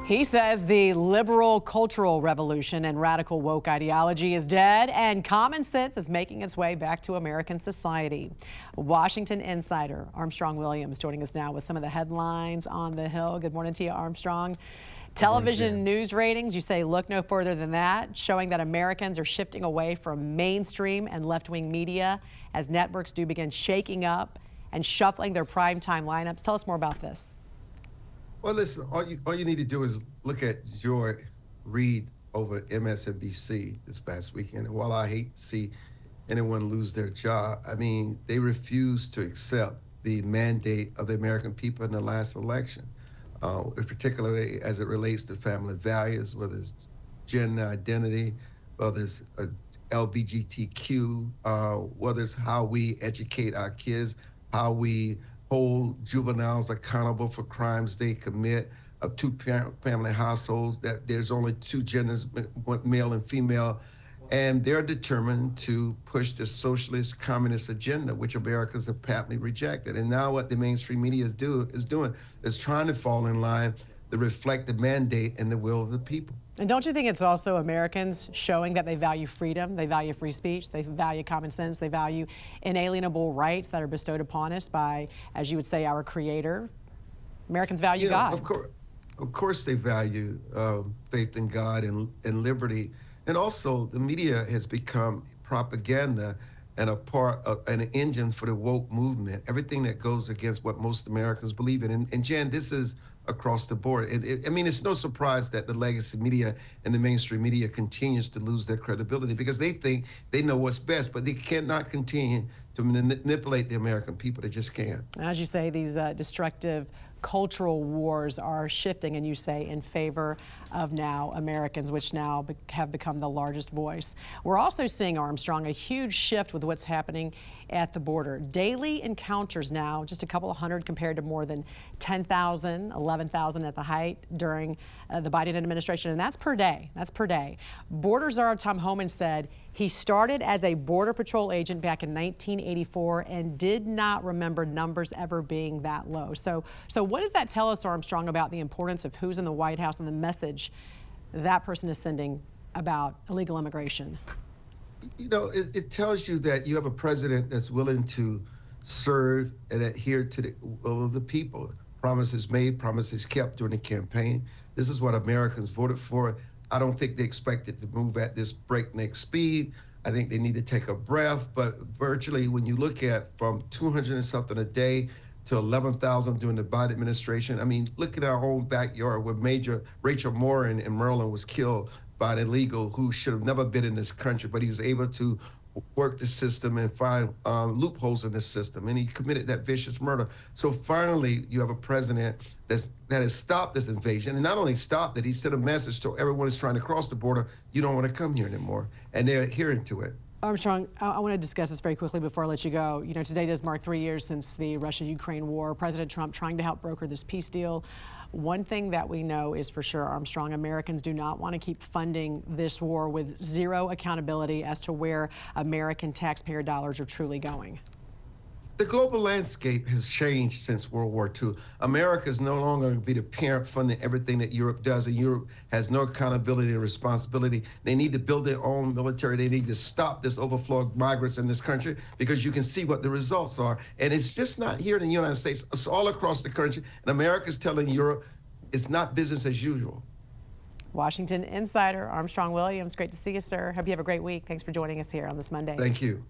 He says the liberal cultural revolution and radical woke ideology is dead and common sense is making its way back to American society. Washington Insider Armstrong Williams joining us now with some of the headlines on the Hill. Good morning to you, Armstrong. Television news ratings, you say look no further than that, showing that Americans are shifting away from mainstream and left-wing media as networks do begin shaking up and shuffling their primetime lineups. Tell us more about this. Well, listen, all you need to do is look at Joy Reid over MSNBC this past weekend. And while I hate to see anyone lose their job, I mean, they refused to accept the mandate of the American people in the last election, particularly as it relates to family values, whether it's gender identity, whether it's LGBTQ, whether it's how we educate our kids, how we hold juveniles accountable for crimes they commit, of two-parent family households, that there's only two genders, male and female, and they're determined to push the socialist communist agenda, which Americans have patently rejected. And now what the mainstream media is doing is trying to fall in line to reflect the mandate and the will of the people. And don't you think it's also Americans showing that they value freedom, they value free speech, they value common sense, they value inalienable rights that are bestowed upon us by, as you would say, our Creator? Americans value God. Of course they value faith in God and liberty. And also the media has become propaganda and a part of an engine for the woke movement, everything that goes against what most Americans believe in. And Jen, this is across the board. I mean, it's no surprise that the legacy media and the mainstream media continues to lose their credibility because they think they know what's best, but they cannot continue to manipulate the American people. They just can't. As you say, these destructive cultural wars are shifting, and you say in favor of now Americans, which now have become the largest voice. We're also seeing, Armstrong, a huge shift with what's happening at the border. Daily encounters now, just a couple of hundred compared to more than 10,000, 11,000 at the height during the Biden administration, and that's per day. That's per day. Border Czar Tom Homan said he started as a Border Patrol agent back in 1984 and did not remember numbers ever being that low. So what does that tell us, Armstrong, about the importance of who's in the White House and the message that person is sending about illegal immigration? You know, it tells you that you have a president that's willing to serve and adhere to the will of the people. Promises made, promises kept during the campaign. This is what Americans voted for. I don't think they expect it to move at this breakneck speed. I think they need to take a breath, but virtually when you look at from 200 and something a day to 11,000 during the Biden administration, I mean, look at our own backyard where Major Rachel Moore in Maryland was killed by an illegal who should have never been in this country, but he was able to work the system and find loopholes in the system, and he committed that vicious murder. So finally, you have a president that has stopped this invasion, and not only stopped it, he sent a message to everyone who's trying to cross the border, you don't want to come here anymore, and they're adhering to it. Armstrong, I want to discuss this very quickly before I let you go. You know, today does mark 3 years since the Russia-Ukraine war. President Trump trying to help broker this peace deal. One thing that we know is for sure, Armstrong, Americans do not want to keep funding this war with zero accountability as to where American taxpayer dollars are truly going. The global landscape has changed since World War II. America is no longer going to be the parent funding everything that Europe does, and Europe has no accountability and responsibility. They need to build their own military. They need to stop this overflow of migrants in this country because you can see what the results are. And it's just not here in the United States. It's all across the country. And America is telling Europe it's not business as usual. Washington Insider Armstrong Williams, great to see you, sir. Hope you have a great week. Thanks for joining us here on this Monday. Thank you.